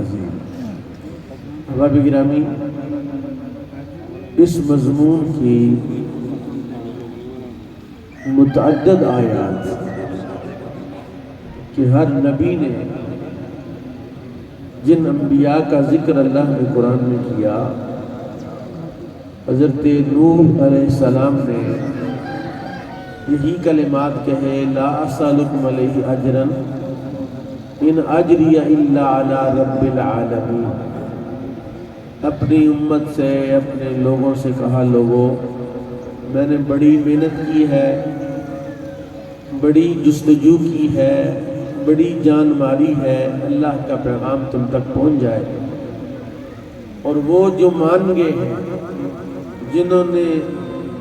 عظیم۔ احباب گرامی، اس مضمون کی متعدد آیات کہ ہر نبی نے جن انبیاء کا ذکر اللہ نے قرآن میں کیا، حضرت نوح علیہ السلام نے یہی کلمات کہے، لا اسألکم علیہ اجرا ان اجری الا علی رب العالمین۔ اپنی امت سے، اپنے لوگوں سے کہا، لوگوں میں نے بڑی محنت کی ہے، بڑی جستجو کی ہے، بڑی جان ماری ہے، اللہ کا پیغام تم تک پہنچ جائے۔ اور وہ جو مان گئے ہیں، جنہوں نے،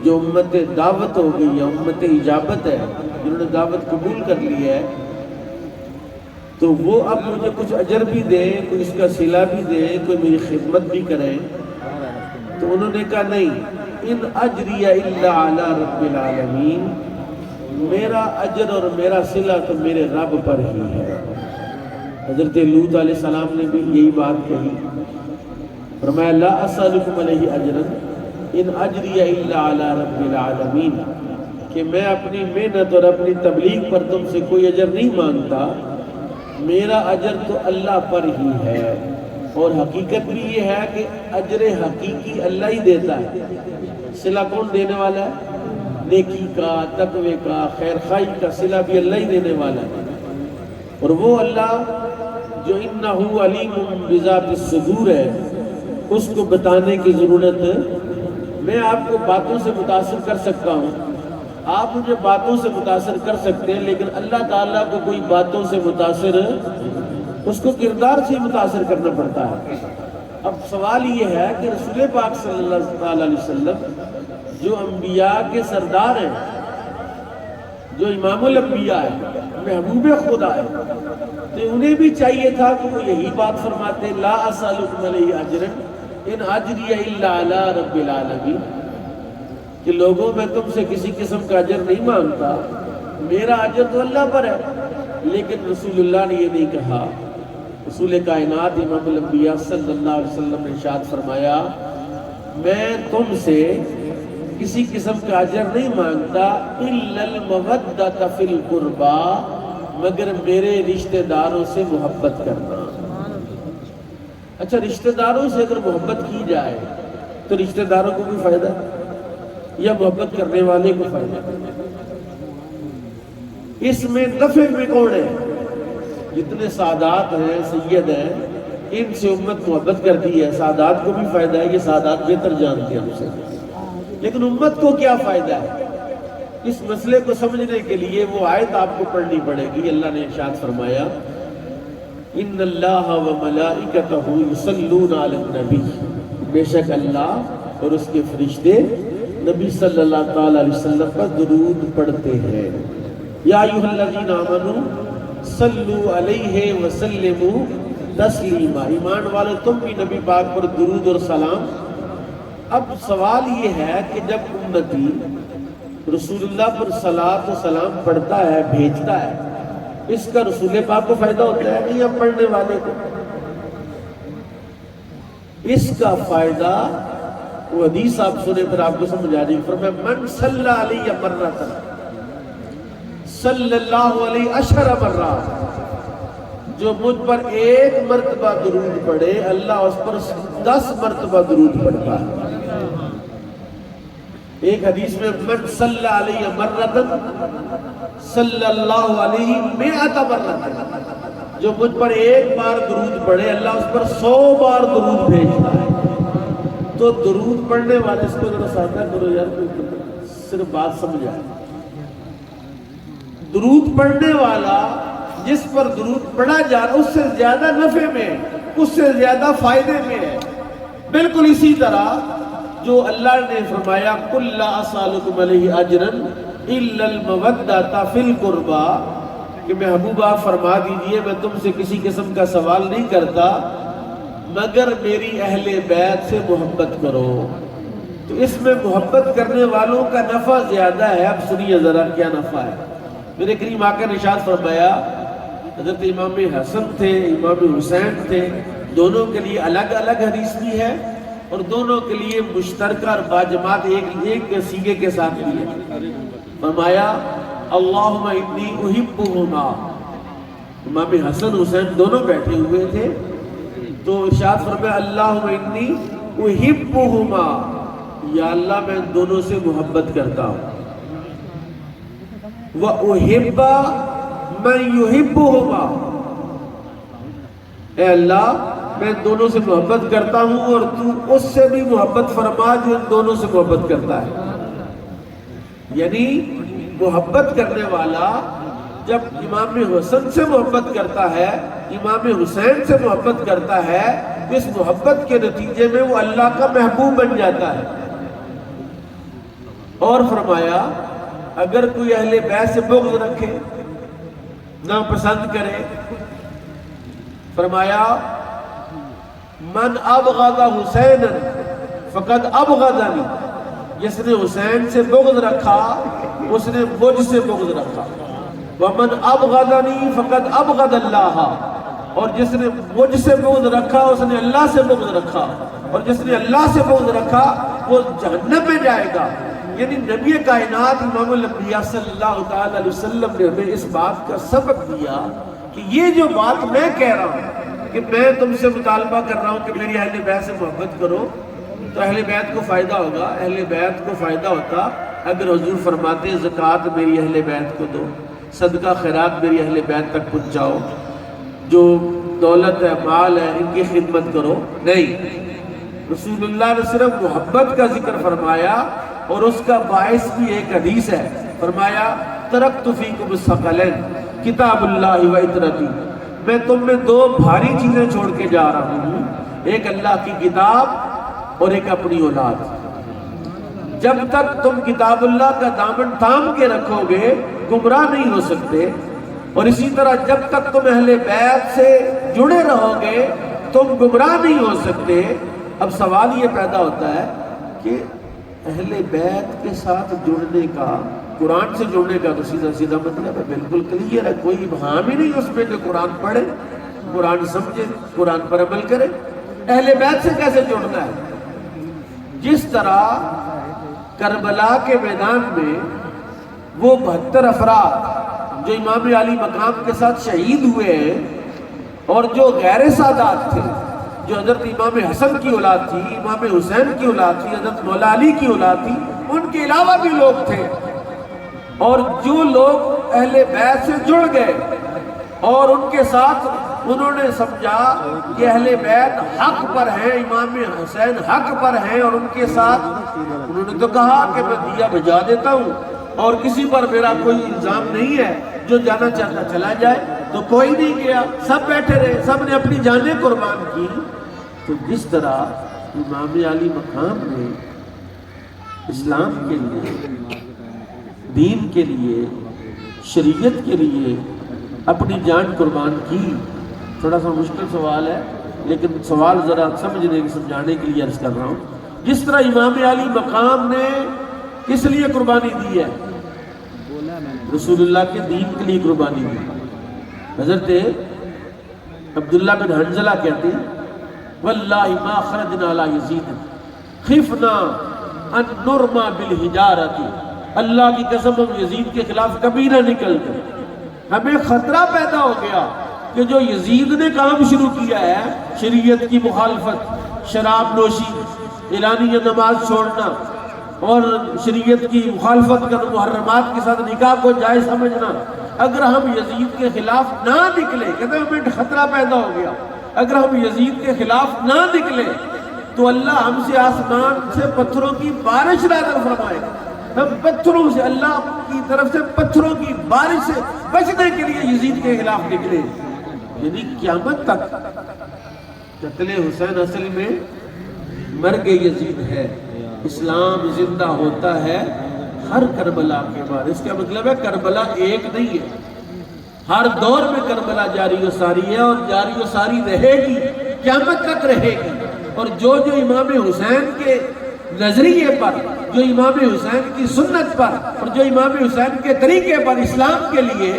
جو امت دعوت ہو گئی یا امت اجابت ہے، جنہوں نے دعوت قبول کر لی ہے، تو وہ اب مجھے کچھ اجر بھی دیں، کوئی اس کا صلہ بھی دیں، کوئی میری خدمت بھی کریں۔ تو انہوں نے کہا نہیں، ان اجری الا علی رب العالمین، میرا اجر اور میرا صلہ تو میرے رب پر ہی ہے۔ حضرت لوط علیہ السلام نے بھی یہی بات کہی، فرمایا لا اسألکم علیہ اجرا ان اجری الا علی رب العالمین، کہ میں اپنی محنت اور اپنی تبلیغ پر تم سے کوئی اجر نہیں مانگتا، میرا اجر تو اللہ پر ہی ہے۔ اور حقیقت بھی یہ ہے کہ اجر حقیقی اللہ ہی دیتا ہے، صلہ کون دینے والا ہے؟ نیکی کا، تقوی کا، خیر خواہی کا صلہ بھی اللہ ہی دینے والا ہے۔ اور وہ اللہ جو انہ علیم بذات الصدور ہے، اس کو بتانے کی ضرورت، میں آپ کو باتوں سے متاثر کر سکتا ہوں، آپ مجھے باتوں سے متاثر کر سکتے ہیں، لیکن اللہ تعالیٰ کو کوئی باتوں سے متاثر، اس کو کردار سے متاثر کرنا پڑتا ہے۔ اب سوال یہ ہے کہ رسول پاک صلی اللہ علیہ وسلم جو انبیاء کے سردار ہیں، جو امام الانبیاء ہیں، محبوب خدا ہیں، تو انہیں بھی چاہیے تھا کہ وہ یہی بات فرماتے، لا اسألکم علیہ اجرا ان اجری الا علی رب العالمین، کہ لوگوں میں تم سے کسی قسم کا اجر نہیں مانگتا، میرا اجر تو اللہ پر ہے۔ لیکن رسول اللہ نے یہ نہیں کہا۔ رسول کائنات امام الانبیاء صلی اللہ علیہ وسلم نے ارشاد فرمایا، میں تم سے کسی قسم کا اجر نہیں مانگتا الا المودۃ فی القربى، مگر میرے رشتہ داروں سے محبت کرنا۔ اچھا، رشتہ داروں سے اگر محبت کی جائے تو رشتہ داروں کو بھی فائدہ یا محبت کرنے والے کو فائدہ؟ اس میں نفع میں کون ہے؟ جتنے سادات ہیں، سید ہیں، ان سے امت محبت کرتی ہے، سادات کو بھی فائدہ ہے، یہ سادات بہتر جانتے ہیں اسے، لیکن امت کو کیا فائدہ ہے؟ اس مسئلے کو سمجھنے کے لیے وہ آیت آپ کو پڑھنی پڑے گی۔ اللہ نے ارشاد فرمایا، ان اللہ وملائکتہ یصلون علی النبی، بے شک اللہ اور اس کے فرشتے نبی صلی اللہ تعالی علیہ وسلم پر درود پڑھتے ہیں۔ یا ایھا الذین آمنوا صلوا علیہ وسلموا تسلیما، ایمان والو تم بھی نبی پاک پر درود اور سلام۔ اب سوال یہ ہے کہ جب امتی رسول اللہ پر صلاۃ و سلام پڑھتا ہے، بھیجتا ہے، اس کا رسول پاک کو فائدہ ہوتا ہے نہیں؟ ہم پڑھنے والے کو اس کا فائدہ، وہ حدیث آپ سنے پھر آپ کو سمجھ آ جائے گی، فرمایا من صلی علیہ مرۃ صلی اللہ علیہ عشر مرات، جو مجھ پر ایک مرتبہ درود پڑھے، اللہ اس پر 10 مرتبہ درود پڑھتا ہے۔ ایک حدیث میں من صلی علیہ مرۃ صلی اللہ علیہ 100 مرۃ، جو مجھ پر ایک بار درود پڑھے، اللہ اس پر 100 بار درود بھیجتا ہے۔ تو درود پڑھنے والے، اس کو ذرا سادہ کرو یار، صرف بات سمجھ آئے۔ درود پڑھنے والا جس پر درود پڑھا جا رہا، اس سے زیادہ نفع میں، اس سے زیادہ فائدے میں ہے۔ بالکل اسی طرح جو اللہ نے فرمایا قُلْ لَا أَسْأَلُكُمْ عَلَيْهِ أَجْرًا إِلَّا الْمَوَدَّةَ فِي الْقُرْبَى، کہ محبوبہ فرما دیجئے میں تم سے کسی قسم کا سوال نہیں کرتا مگر میری اہل بیت سے محبت کرو۔ تو اس میں محبت کرنے والوں کا نفع زیادہ ہے۔ اب سنیے ذرا کیا نفع ہے۔ میرے کریم آقا نے ارشاد فرمایا، حضرت امام حسن تھے، امام حسین تھے، دونوں کے لیے الگ الگ حدیث بھی ہے اور دونوں کے لیے مشترکہ اور باجماعت ایک سیغے کے ساتھ بھی ہے۔ فرمایا اللہم انی احبہما، امام حسن حسین دونوں بیٹھے ہوئے تھے تو ارشاد فرمایا اللہم انی احبہما، یا اللہ میں دونوں سے محبت کرتا ہوں، وَأُحِبَّ مَن يُحِبُّهُمَا، اے اللہ میں دونوں سے محبت کرتا ہوں اور تو اس سے بھی محبت فرما جو ان دونوں سے محبت کرتا ہے۔ یعنی محبت کرنے والا جب امام حسن سے محبت کرتا ہے، امام حسین سے محبت کرتا ہے، تو اس محبت کے نتیجے میں وہ اللہ کا محبوب بن جاتا ہے۔ اور فرمایا اگر کوئی اہل بیت سے بغض رکھے، ناپسند کرے، فرمایا من ابغض حسینا فقد ابغضنی، جس نے حسین سے بغض رکھا اس نے مجھ سے بغض رکھا، ومن ابغضنی فقد ابغض اللہ، اور جس نے مجھ سے بغض رکھا اس نے اللہ سے بغض رکھا، اور جس نے اللہ سے بغض رکھا وہ جہنم میں جائے گا۔ یعنی نبی کائنات امام الانبیاء صلی اللہ تعالی علیہ وسلم نے ہمیں اس بات کا سبق دیا کہ یہ جو بات میں کہہ رہا ہوں کہ میں تم سے مطالبہ کر رہا ہوں کہ میری اہل بیت سے محبت کرو، تو اہل بیت کو فائدہ ہوگا۔ اہل بیت کو فائدہ ہوتا اگر حضور فرماتے زکوٰۃ میری اہل بیت کو دو، صدقہ خیرات میری اہل بیت تک پہنچاؤ، جو دولت ہے مال ہے ان کی خدمت کرو، نہیں، رسول اللہ نے صرف محبت کا ذکر فرمایا، اور اس کا باعث بھی ایک حدیث ہے، فرمایا ترکت فیکم الثقلین کتاب اللہ و اطرتی، میں تم میں دو بھاری چیزیں چھوڑ کے جا رہا ہوں، ایک اللہ کی کتاب اور ایک اپنی اولاد۔ جب تک تم کتاب اللہ کا دامن تھام کے رکھو گے گمراہ نہیں ہو سکتے، اور اسی طرح جب تک تم اہل بیت سے جڑے رہو گے تم گمراہ نہیں ہو سکتے۔ اب سوال یہ پیدا ہوتا ہے کہ اہل بیت کے ساتھ جڑنے کا، قرآن سے جڑنے کا تو سیدھا سیدھا مطلب ہے، بالکل کلیئر ہے، کوئی ابہام ہی نہیں اس میں کہ قرآن پڑھے، قرآن سمجھے، قرآن پر عمل کرے۔ اہل بیت سے کیسے جڑنا ہے؟ جس طرح کربلا کے میدان میں وہ 72 افراد جو امام علی مقام کے ساتھ شہید ہوئے ہیں اور جو غیر سادات تھے، جو حضرت امام حسن کی اولاد تھی، امام حسین کی اولاد تھی، حضرت مولا علی کی اولاد تھی، ان کے علاوہ بھی لوگ تھے، اور جو لوگ اہل بیت سے جڑ گئے اور ان کے ساتھ انہوں نے سمجھا کہ اہل بیت حق پر ہیں، امام حسین حق پر ہیں، اور ان کے ساتھ انہوں نے تو کہا کہ میں دیا بجا دیتا ہوں اور کسی پر میرا کوئی الزام نہیں ہے، جو جانا چاہتا چلا جائے، تو کوئی نہیں گیا، سب بیٹھے رہے، سب نے اپنی جانیں قربان کی۔ تو جس طرح امام علی مقام نے اسلام کے لیے، دین کے لیے، شریعت کے لیے اپنی جان قربان کی، تھوڑا سا مشکل سوال ہے لیکن سوال ذرا سمجھانے کے لیے عرض کر رہا ہوں، جس طرح امام علی مقام نے کس لیے قربانی دی ہے؟ رسول اللہ کے دین کے لیے قربانی دی۔ حضرت عبداللہ بن حنظلہ کہتے ہیں واللہ ما خرجنا علی یزید خفنا ان نرما بالحجارۃ، اللہ کی قسم ہم یزید کے خلاف کبھی نہ نکلتے، ہمیں خطرہ پیدا ہو گیا کہ جو یزید نے کام شروع کیا ہے، شریعت کی مخالفت، شراب نوشی، اعلانیہ نماز چھوڑنا اور شریعت کی مخالفت کرنا، محرمات کے ساتھ نکاح کو جائز سمجھنا، اگر ہم یزید کے خلاف نہ نکلے، کہتے ہیں ہمیں خطرہ پیدا ہو گیا، اگر ہم یزید کے خلاف نہ نکلے تو اللہ ہم سے آسمان سے پتھروں کی بارش نازل فرمائے گا، ہم پتھروں سے، اللہ کی طرف سے پتھروں کی بارش سے بچنے کے لیے یزید کے خلاف نکلے۔ یعنی قیامت تک قتل حسین اصل میں مرگ یزید ہے، اسلام زندہ ہوتا ہے ہر کربلا کے بعد۔ اس کا مطلب ہے کربلا ایک نہیں ہے، ہر دور میں کربلا جاری و ساری ہے اور جاری و ساری رہے گی، قیامت تک رہے گی۔ اور جو امام حسین کے نظریے پر، جو امام حسین کی سنت پر اور جو امام حسین کے طریقے پر اسلام کے لیے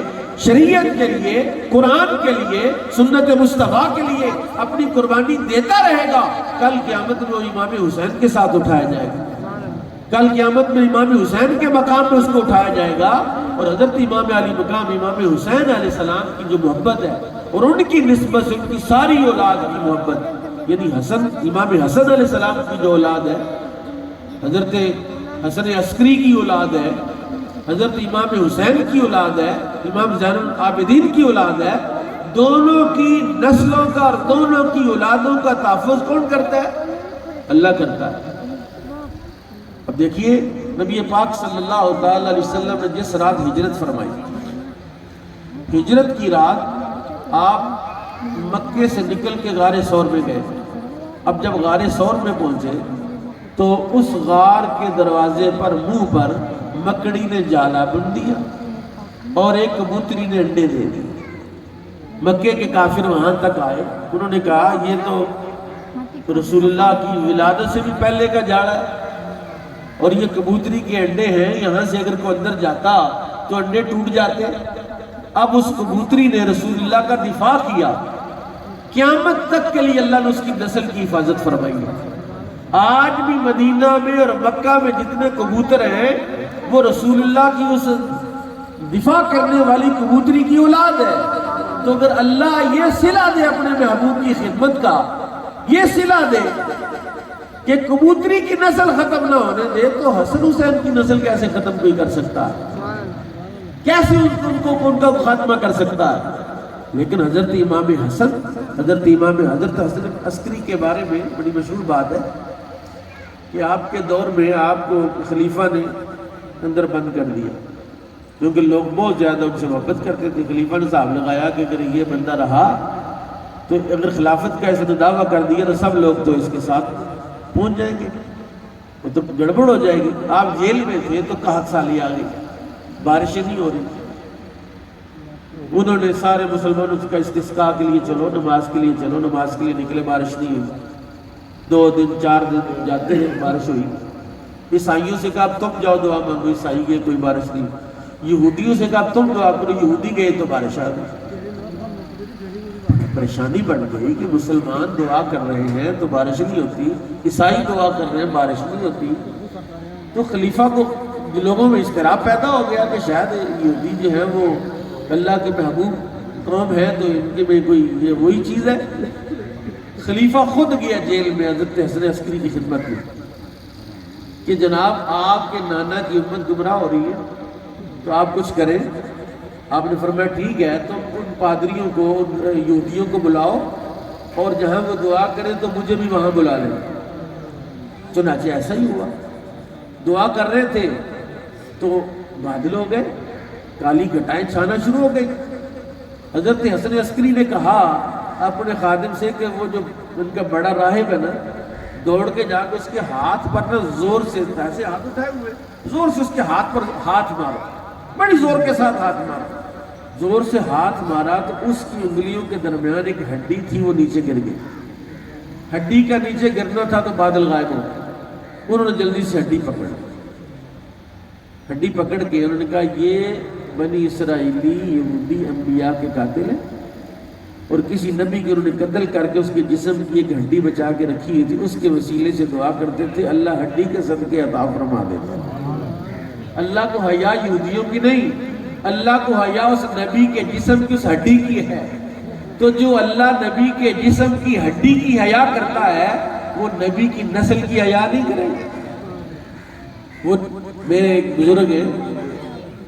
شریعت کے لیے، قرآن کے لیے، سنت مصطفیٰ کے لیے اپنی قربانی دیتا رہے گا، کل قیامت میں وہ امام حسین کے ساتھ اٹھایا جائے گا، کل قیامت میں امام حسین کے مقام میں اس کو اٹھایا جائے گا، اور حضرت امام علی مقام امام حسین علیہ السلام کی جو محبت ہے اور ان کی نسبت سے ان کی ساری اولاد کی محبت، یعنی امام حسن علیہ السلام کی جو اولاد ہے، حضرت حسن عسکری کی اولاد ہے، حضرت امام حسین کی اولاد ہے، امام زین العابدین کی اولاد ہے، دونوں کی نسلوں کا اور دونوں کی اولادوں کا تحفظ کون کرتا ہے؟ اللہ کرتا ہے۔ اب دیکھیے نبی پاک صلی اللہ علیہ وسلم نے جس رات ہجرت فرمائی، ہجرت کی رات آپ مکے سے نکل کے غار ثور میں گئے۔ اب جب غار ثور میں پہنچے تو اس غار کے دروازے پر منہ پر مکڑی نے جالا بن دیا اور ایک کبوتری نے انڈے دے دی۔ مکے کے کافر وہاں تک آئے، انہوں نے کہا یہ تو رسول اللہ کی ولادت سے بھی پہلے کا جاڑا ہے اور یہ کبوتری کے انڈے ہیں، یہاں سے اگر کوئی اندر جاتا تو انڈے ٹوٹ جاتے۔ اب اس کبوتری نے رسول اللہ کا دفاع کیا، قیامت تک کے لیے اللہ نے اس کی نسل کی حفاظت فرمائی ہے۔ آج بھی مدینہ میں اور مکہ میں جتنے کبوتر ہیں وہ رسول اللہ کی اس دفاع کرنے والی کبوتری کی اولاد ہے۔ تو اگر اللہ یہ صلہ دے اپنے محبوب کی خدمت کا، یہ صلہ دے کہ کبوتری کی نسل ختم نہ ہونے دے، تو حسن حسین کی نسل کیسے ختم کوئی کر سکتا ہے؟ کیسے ان کا خاتمہ کر سکتا ہے؟ لیکن حضرت امام حسن عسکری کے بارے میں بڑی مشہور بات ہے کہ آپ کے دور میں آپ کو خلیفہ نے اندر بند کر دیا، کیونکہ لوگ بہت زیادہ ان سے محبت کرتے تھے۔ خلیفہ نے صاحب لگایا کہ اگر یہ بندہ رہا تو اگر خلافت کا اس نے دعویٰ کر دیا تو سب لوگ تو اس کے ساتھ پہنچ جائیں گے، وہ تو گڑبڑ ہو جائے گی۔ آپ جیل میں تھے تو قحط سالی آ گئی، بارشیں نہیں ہو رہی۔ انہوں نے سارے مسلمانوں کا استسقاء کے لیے چلو، نماز کے لیے چلو، نماز کے لیے نکلے، بارش نہیں ہوئی، 2 دن 4 دن جاتے ہیں، بارش ہوئی۔ عیسائیوں سے کہا اب تم جاؤ دعا مانگو، عیسائی گئے کوئی بارش نہیں۔ یہودیوں سے کہا اب تم دعا کرو، یہودی گئے تو بارش آ گئی۔ پریشانی بڑھ گئی کہ مسلمان دعا کر رہے ہیں تو بارش نہیں ہوتی، عیسائی دعا کر رہے ہیں بارش نہیں ہوتی۔ تو خلیفہ کو لوگوں میں اضطراب پیدا ہو گیا کہ شاید یہودی جو ہے وہ اللہ کے محبوب قوم ہے تو ان کے میں کوئی یہ وہی چیز ہے۔ خلیفہ خود گیا جیل میں حضرت حسن عسکری کی خدمت میں کہ جناب آپ کے نانا کی امت گمراہ ہو رہی ہے تو آپ کچھ کریں۔ آپ نے فرمایا ٹھیک ہے، تو ان پادریوں کو، ان یہودیوں کو بلاؤ اور جہاں وہ دعا کریں تو مجھے بھی وہاں بلا لیں۔ چنانچہ ایسا ہی ہوا، دعا کر رہے تھے تو بادل ہو گئے، کالی گھٹائیں چھانا شروع ہو گئی۔ حضرت حسن عسکری نے کہا اپنے خادم سے کہ وہ جو ان کا بڑا راہب ہے نا، دوڑ کے جا کے اس کے ہاتھ پر نا زور سے، ایسے ہاتھ اٹھائے ہوئے، زور سے اس کے ہاتھ پر ہاتھ مارا، بڑی زور کے ساتھ ہاتھ مارا۔ زور سے ہاتھ مارا تو اس کی انگلیوں کے درمیان ایک ہڈی تھی، وہ نیچے گر گئی۔ ہڈی کا نیچے گرنا تھا تو بادل غائب ہو گئے۔ انہوں نے جلدی سے ہڈی پکڑ کے انہوں نے کہا یہ بنی اسرائیلی یہودی انبیاء کے قاتل ہیں اور کسی نبی کے انہوں نے قتل کر کے اس کے جسم کی ایک ہڈی بچا کے رکھی ہوئی تھی، اس کے وسیلے سے دعا کرتے تھے اللہ ہڈی کے صدقے عطا فرما دیتا۔ اللہ کو حیا یہودیوں کی نہیں، اللہ کو حیا اس نبی کے جسم کی، اس ہڈی کی ہے۔ تو جو اللہ نبی کے جسم کی ہڈی کی حیا کرتا ہے وہ نبی کی نسل کی حیا نہیں کرے گا۔ وہ میرے ایک بزرگ ہیں،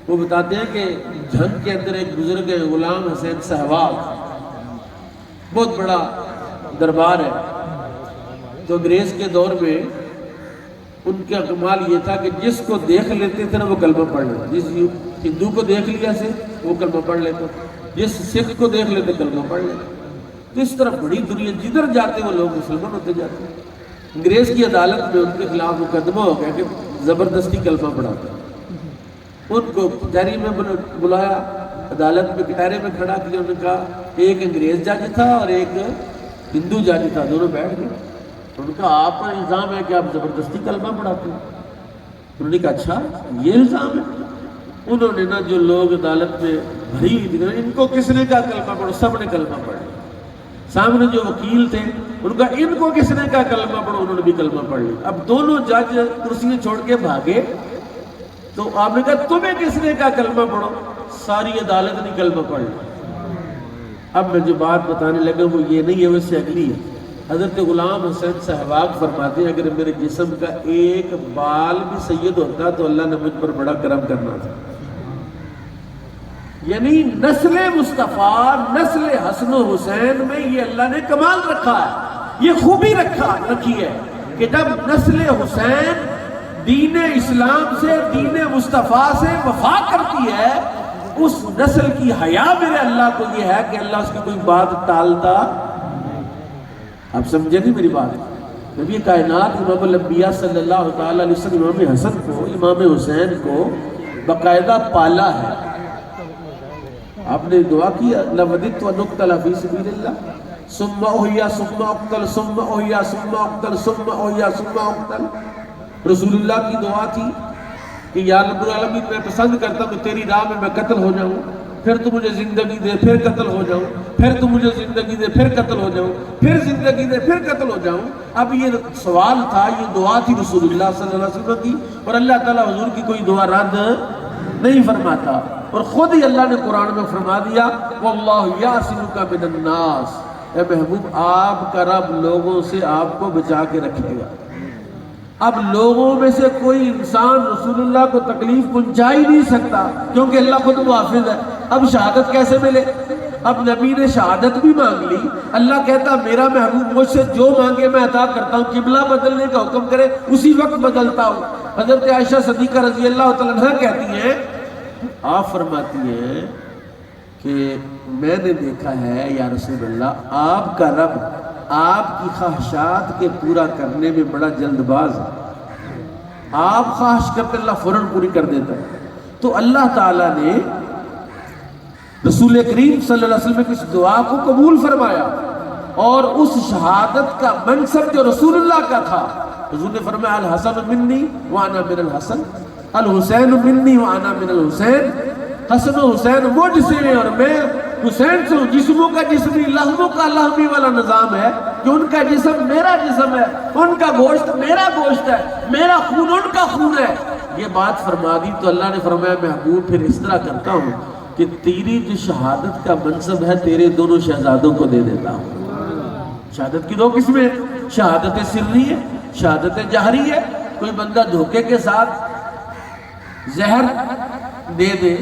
وہ بتاتے ہیں کہ جھنگ کے اندر ایک بزرگ ہے غلام حسین سہواگ، بہت بڑا دربار ہے۔ تو انگریز کے دور میں ان کا کمال یہ تھا کہ جس کو دیکھ لیتے تھے نا وہ کلمہ پڑھ لیتا، جس ہندو کو دیکھ لیا سے وہ کلمہ پڑھ لیتا، جس سکھ کو دیکھ لیتے کلمہ پڑھ لیتا۔ تو اس طرح بڑی دنیا جدھر جاتے وہ لوگ مسلمان ہوتے جاتے۔ انگریز کی عدالت میں ان کے خلاف مقدمہ ہو گیا کہ زبردستی کلمہ پڑھاتا۔ ان کو کچہری میں بلایا، عدالت میں کٹہرے میں کھڑا کیا، انہوں نے کہا ایک انگریز جج تھا اور ایک ہندو جج تھا، دونوں بیٹھ گئے۔ انہوں نے کہا آپ پر الزام ہے کہ آپ زبردستی کلمہ پڑھاتے ہیں۔ انہوں نے کہا اچھا یہ الزام ہے؟ انہوں نے نا جو لوگ عدالت میں بھری ہوئی تھی ان کو کس نے کہا کلمہ پڑھو؟ سب نے کلمہ پڑھ لیا۔ سامنے جو وکیل تھے ان کا ان کو کس نے کہا کلمہ پڑھو؟ انہوں نے بھی کلمہ پڑھ لیا۔ اب دونوں جج کرسیاں چھوڑ کے بھاگے تو آپ نے کہا تمہیں کس نے کہا کلمہ پڑھو؟ ساری عدالت نے کلمہ پڑھ لیا۔ اب میں جو بات بتانے لگا وہ یہ نہیں ہے، وہ سے اگلی ہے۔ حضرت غلام حسین صاحباگ فرماتے ہیں اگر میرے جسم کا ایک بال بھی سید ہوتا تو اللہ نے مجھ پر بڑا کرم کرنا تھا۔ یعنی نسل مصطفیٰ، نسل حسن و حسین میں یہ اللہ نے کمال رکھا ہے، یہ خوبی رکھی ہے کہ جب نسل حسین دین اسلام سے، دین مصطفیٰ سے وفا کرتی ہے، اس نسل کی حیا میرے اللہ کو یہ ہے کہ اللہ اس کی کوئی بات ٹالتا۔ آپ سمجھے نہیں میری بات؟ نبی کائنات امام الانبیاء صلی اللہ تعالی علیہ وسلم امام حسن کو، امام حسین کو باقاعدہ پالا ہے۔ آپ نے دعا کیا لَوَدِدْتُ أَنْ أُقْتَلَ فِي سَبِيلِ اللَّهِ ثُمَّ أُحْيَا ثُمَّ أُقْتَلْ ثُمَّ أُحْيَا ثُمَّ أُقْتَلْ ثُمَّ أُحْيَا ثُمَّ أُقْتَلْ۔ رسول اللہ کی دعا تھی کہ یا رب العالمین میں پسند کرتا ہوں تیری راہ میں قتل ہو جاؤں، پھر تو مجھے زندگی دے پھر قتل ہو جاؤں، پھر تو مجھے زندگی دے پھر قتل ہو جاؤں، پھر زندگی دے پھر قتل ہو جاؤں۔ اب یہ سوال تھا، یہ دعا تھی رسول اللہ صلی اللہ علیہ وسلم کی، اور اللہ تعالیٰ حضور کی کوئی دعا رد نہیں فرماتا، اور خود ہی اللہ نے قرآن میں فرما دیا وَاللَّهُ يَعْصِمُكَ مِنَ النَّاسِ، اے محبوب آپ کا رب لوگوں سے آپ کو بچا کے رکھے گا۔ اب لوگوں میں سے کوئی انسان رسول اللہ کو تکلیف پہنچا ہی نہیں سکتا کیونکہ اللہ خود محافظ ہے۔ اب شہادت کیسے ملے؟ اب نبی نے شہادت بھی مانگ لی، اللہ کہتا میرا محبوب مجھ سے جو مانگے میں عطا کرتا ہوں، قبلہ بدلنے کا حکم کرے اسی وقت بدلتا ہوں۔ حضرت عائشہ صدیقہ رضی اللہ تعالیٰ عنہ کہتی ہیں، آپ فرماتی ہیں کہ میں نے دیکھا ہے یا رسول اللہ آپ کا رب آپ کی خواہشات کے پورا کرنے میں بڑا جلد باز ہے، آپ خواہش کرتے اللہ فوراً پوری کر دیتا ہے۔ تو اللہ تعالیٰ نے رسول کریم صلی اللہ علیہ وسلم کی اس دعا کو قبول فرمایا، اور اس شہادت کا منصب جو رسول اللہ کا تھا، حضور نے فرمایا الحسن منی وانا من الحسن، الحسین منی وانا من الحسین، حسن و حسین مجھ سے ہیں اور میں حسین سے ہوں۔ جسموں کا جسمی، لحموں کا لحمی والا نظام ہے کہ ان کا جسم میرا جسم ہے، ان کا گوشت میرا گوشت ہے، میرا خون ان کا خون ہے۔ یہ بات فرما دی تو اللہ نے فرمایا محبوب پھر اس طرح کرتا ہوں کہ تیری جو شہادت کا منصب ہے تیرے دونوں شہزادوں کو دے دیتا ہوں۔ شہادت کی دو قسمیں، شہادت سری ہے، شہادت جہری ہے۔ کوئی بندہ دھوکے کے ساتھ زہر دے دے،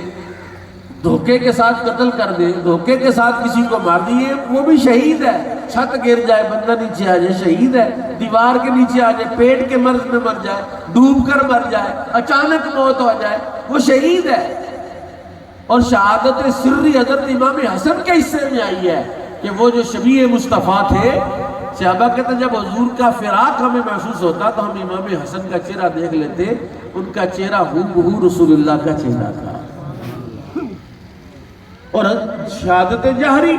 دھوکے کے ساتھ قتل کر دے، دھوکے کے ساتھ کسی کو مار دیے، وہ بھی شہید ہے۔ چھت گر جائے، بندہ نیچے آ جائے، شہید ہے۔ دیوار کے نیچے آ جائے، پیٹ کے مرض میں مر جائے، ڈوب کر مر جائے، اچانک موت ہو جائے، وہ شہید ہے۔ اور شہادت سری حضرت امام حسن کے حصے میں آئی ہے کہ وہ جو شبیہ مصطفیٰ تھے، صحابہ کہتے ہیں جب حضور کا فراق ہمیں محسوس ہوتا تو ہم امام حسن کا چہرہ دیکھ لیتے، ان کا چہرہ ہو بہو رسول اللہ کا چہرہ تھا۔ اور شہادت جہری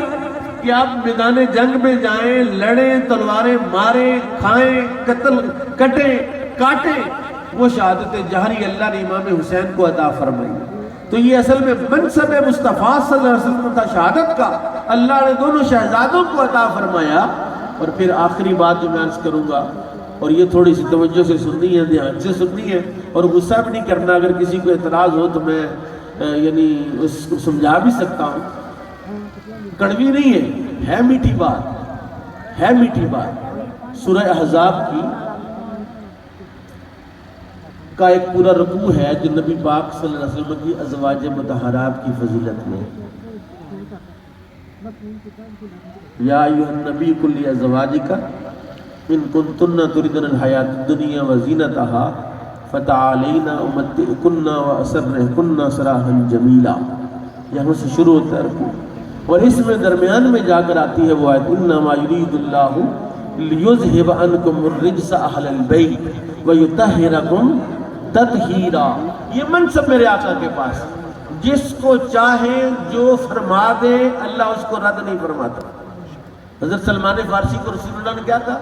کہ آپ میدان جنگ میں جائیں، لڑیں، تلواریں ماریں، کھائیں، قتل کٹیں کاٹیں، وہ شہادت جہری اللہ نے امام حسین کو عطا فرمائی۔ تو یہ اصل میں منصب مصطفیٰ صلی اللہ علیہ وسلم تھا شہادت کا، اللہ نے دونوں شہزادوں کو عطا فرمایا۔ اور پھر آخری بات جو میں عرض کروں گا، اور یہ تھوڑی سی توجہ سے سننی ہے، دھیان سے سننی ہے، اور غصہ بھی نہیں کرنا، اگر کسی کو اعتراض ہو تو میں یعنی اس کو سمجھا بھی سکتا ہوں، کڑوی نہیں ہے میٹھی بات، ہے میٹھی بات۔ سورہ احزاب کی کا ایک پورا رکوع ہے جو نبی پاک صلی اللہ علیہ وسلم کی ازواج مطہرات کی فضیلت میں، یا ایھا النبی قل لازواجک ان کنتن تردن الحیاۃ الدنیا وزینتها فتعالینا امتعکن واسرحکن سراحا جمیلا۔ یہاں سے شروع ہوتا ہے رکوع، اور اس میں درمیان میں جا کر آتی ہے وہ آیت انما یرید اللہ لیذھب عنکم الرجس اہل البیت ویطہرکم تطہیرا۔ یہ منصب میرے آقا کے پاس، جس کو چاہے جو فرما دے اللہ اس کو رد نہیں فرماتا۔ حضرت سلمان فارسی کو رسول اللہ نے کیا کہا؟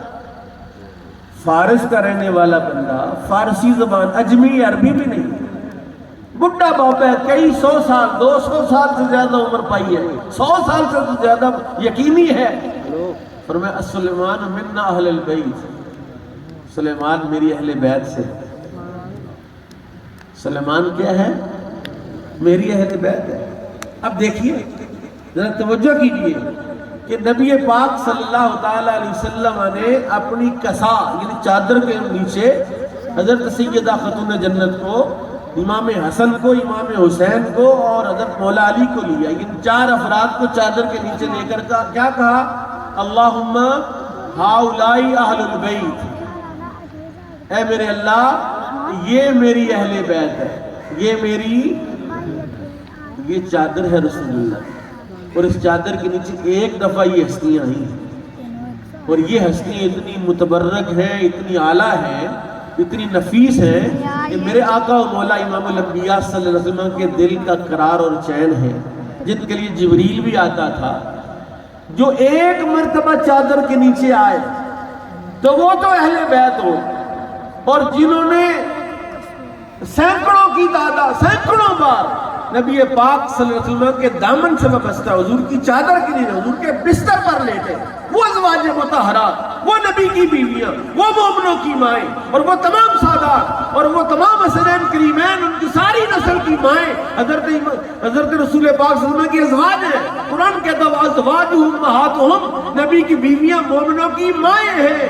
فارس کا رہنے والا بندہ، فارسی زبان، اجمی عربی بھی نہیں، بڈھا باپ ہے، کئی 100 سال 200 سال سے زیادہ عمر پائی ہے، 100 سال سے زیادہ یقینی ہے۔ فرمایا سلیمان من اہل البیت، سلیمان میری اہل بیت سے۔ سلیمان کیا ہے؟ میری اہل بیت ہے۔ اب دیکھیے ذرا توجہ کیجئے کہ نبی پاک صلی اللہ تعالیٰ علیہ وسلم نے اپنی کسا یعنی چادر کے نیچے حضرت سیدہ خاتون جنت کو، امام حسن کو، امام حسین کو اور حضرت مولا علی کو لیا۔ ان 4 افراد کو چادر کے نیچے لے کر کیا کہا؟ اللہم ہاؤلائی اہل البیت، اے میرے اللہ یہ میری اہل بیت ہے، یہ چادر ہے رسول اللہ، اور اس چادر کے نیچے ایک دفعہ یہ ہستیاں آئی ہیں، اور یہ ہستیاں اتنی متبرک ہیں، اتنی اعلیٰ ہیں، اتنی نفیس ہیں کہ میرے آقا و مولا امام الانبیاء صلی اللہ علیہ وسلم کے دل کا قرار اور چین ہے، جن کے لیے جبریل بھی آتا تھا، جو ایک مرتبہ چادر کے نیچے آئے تو وہ تو اہل بیت ہو، اور جنہوں نے سینکڑوں کی تعداد، سینکڑوں بار نبی پاک صلی اللہ علیہ وسلم کے دامن سے وابستہ، حضور کی چادر کے لیے، حضور کے بستر پر لیٹے، وہ ازواج مطہرات، وہ نبی کی بیویاں، وہ مومنوں کی مائیں، اور وہ تمام سادات، اور وہ تمام حسنین کریمین، ان کی ساری نسل کی مائیں حضرت رسول پاک صلی اللہ علیہ وسلم کی ازواج ہیں۔ قرآن کہتا ہے ازواجہم امہاتہم، نبی کی بیویاں مومنوں کی مائیں ہیں۔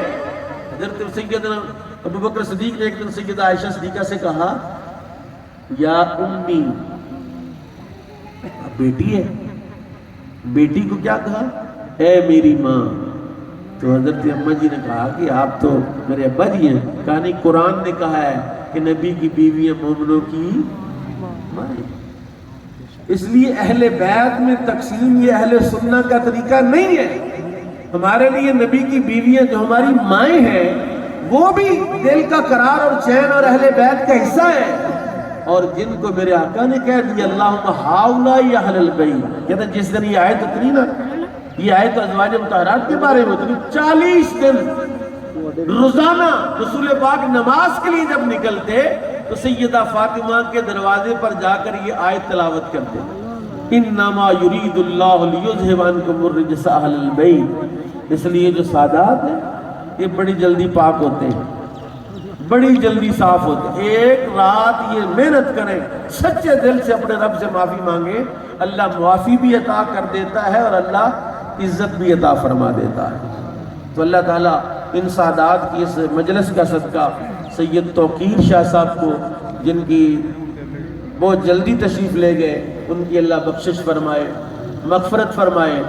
حضرت سیدنا ابو بکر صدیق نے ایک دن سیدہ عائشہ صدیقہ سے کہا یا امی، بیٹی ہے، بیٹی کو کیا کہا؟ اے میری ماں۔ تو حضرت اماں جی نے کہا کہ آپ تو میرے ابا جی ہیں۔ کہا نہیں، قرآن نے کہا ہے کہ نبی کی بیویاں مومنوں کی ماں۔ اس لیے اہل بیت میں تقسیم یہ اہل سنت کا طریقہ نہیں ہے۔ ہمارے لیے نبی کی بیویاں جو ہماری مائیں ہیں وہ بھی دل کا قرار اور چین اور اہل بیت کا حصہ ہے، اور جن کو میرے آقا نے کہہ دیا اللہم ہاؤلائی اہل البیت، کہتے ہیں جس دن یہ آیت اتری نا، یہ آیت ازواج مطہرات کے بارے میں اتری، 40 دن روزانہ رسول پاک نماز کے لیے جب نکلتے تو سیدہ فاطمہ کے دروازے پر جا کر یہ آیت تلاوت کرتے، انما یرید اللہ لیذھب عنکم الرجس اہل البیت۔ اس لیے جو سادات ہیں یہ بڑی جلدی پاک ہوتے ہیں، بڑی جلدی صاف ہوتے ہیں۔ ایک رات یہ محنت کریں، سچے دل سے اپنے رب سے معافی مانگیں، اللہ معافی بھی عطا کر دیتا ہے اور اللہ عزت بھی عطا فرما دیتا ہے۔ تو اللہ تعالیٰ ان سادات کی اس مجلس کا صدقہ سید توقیر شاہ صاحب کو، جن کی بہت جلدی تشریف لے گئے، ان کی اللہ بخشش فرمائے، مغفرت فرمائے،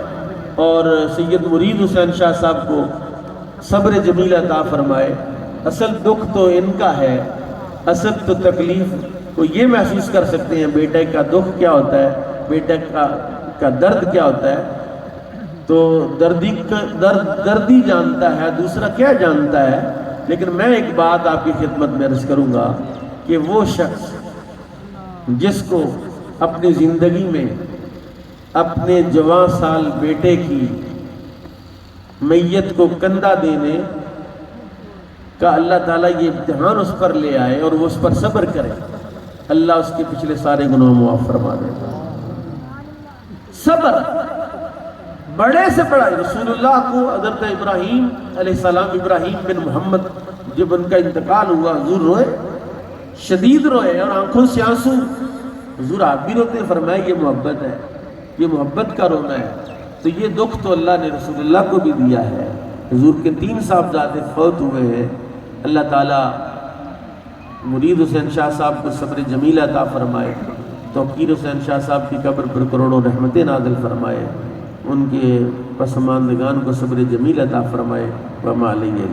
اور سید مرید حسین شاہ صاحب کو صبر جمیل عطا فرمائے۔ اصل دکھ تو ان کا ہے، اصل تو تکلیف کو یہ محسوس کر سکتے ہیں بیٹے کا دکھ کیا ہوتا ہے، بیٹے کا درد کیا ہوتا ہے، تو دردی جانتا ہے، دوسرا کیا جانتا ہے۔ لیکن میں ایک بات آپ کی خدمت میں عرض کروں گا کہ وہ شخص جس کو اپنی زندگی میں اپنے جوان سال بیٹے کی میت کو کندھا دینے کا اللہ تعالیٰ یہ امتحان اس پر لے آئے اور وہ اس پر صبر کرے، اللہ اس کے پچھلے سارے گناہ معاف فرما دے گا۔ صبر بڑے سے بڑا، رسول اللہ کو حضرت ابراہیم علیہ السلام، ابراہیم بن محمد، جب ان کا انتقال ہوا حضور روئے، شدید روئے اور آنکھوں سے آنسو۔ حضور آپ بھی روتے، فرمایا یہ محبت ہے، یہ محبت کا رونا ہے۔ تو یہ دکھ تو اللہ نے رسول اللہ کو بھی دیا ہے۔ حضور کے 3 صاحبزادے فوت ہوئے ہیں، اللہ تعالیٰ مرید حسین شاہ صاحب کو صبر جمیل عطا فرمائے، توقیر حسین شاہ صاحب کی قبر پر کروڑوں رحمتیں نازل فرمائے، ان کے پسماندگان کو صبر جمیل عطا فرمائے، وما علیہ